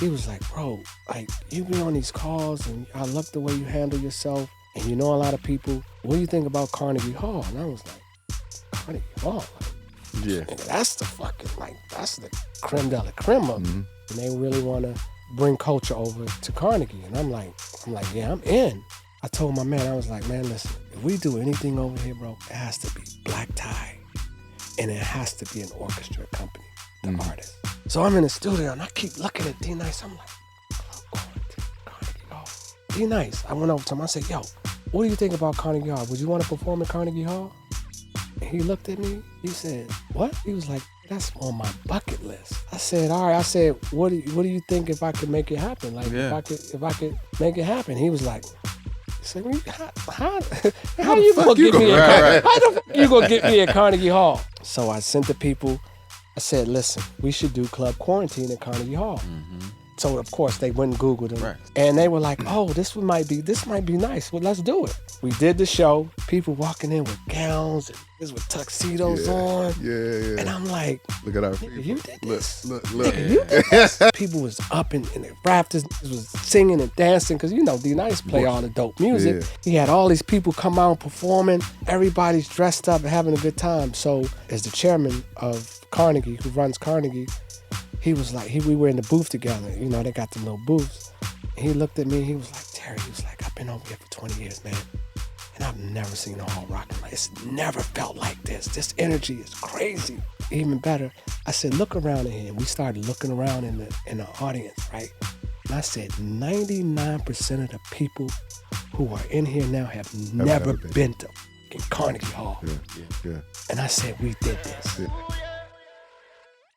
He was like, bro, like, you be on these calls and I love the way you handle yourself and you know a lot of people. What do you think about Carnegie Hall? And I was like, Carnegie Hall? Like, yeah. nigga, that's the fucking, like, that's the creme de la creme of it. And they really want to bring culture over to Carnegie. And I'm like, yeah, I'm in. I told my man, I was like, man, listen, if we do anything over here, bro, it has to be black tie. And it has to be an orchestra company, the artist. So I'm in the studio and I keep looking at D-Nice. I'm like, Carnegie Hall. D-Nice. I went over to him. I said, yo, what do you think about Carnegie Hall? Would you want to perform at Carnegie Hall? And he looked at me. He said, what? He was like, that's on my bucket list. I said, all right. I said, what do you think if I could make it happen? Like, if I could make it happen? He was like, he said, how you gonna get me at How the fuck you gonna get me at Carnegie Hall? So I sent the people. I said, listen, we should do Club Quarantine at Carnegie Hall. So of course they went and Googled them, and they were like, "Oh, this might be nice. Well, let's do it." We did the show. People walking in with gowns and with tuxedos on. Yeah. And I'm like, look at our people. You did this. Look. Nigga, you did this. People was up in the rafters, was singing and dancing because you know D-Nice play all the dope music. Yeah. He had all these people come out performing. Everybody's dressed up and having a good time. So as the chairman of Carnegie, who runs Carnegie, he was like, we were in the booth together. You know, they got the little booths. And he looked at me, he was like, Terry, he was like, I've been over here for 20 years, man. And I've never seen a hall rocking like this. It's never felt like this. This energy is crazy. Even better, I said, look around in here. And we started looking around in the audience, right? And I said, 99% of the people who are in here now have never been to Carnegie Hall. Yeah. And I said, we did this. Yeah.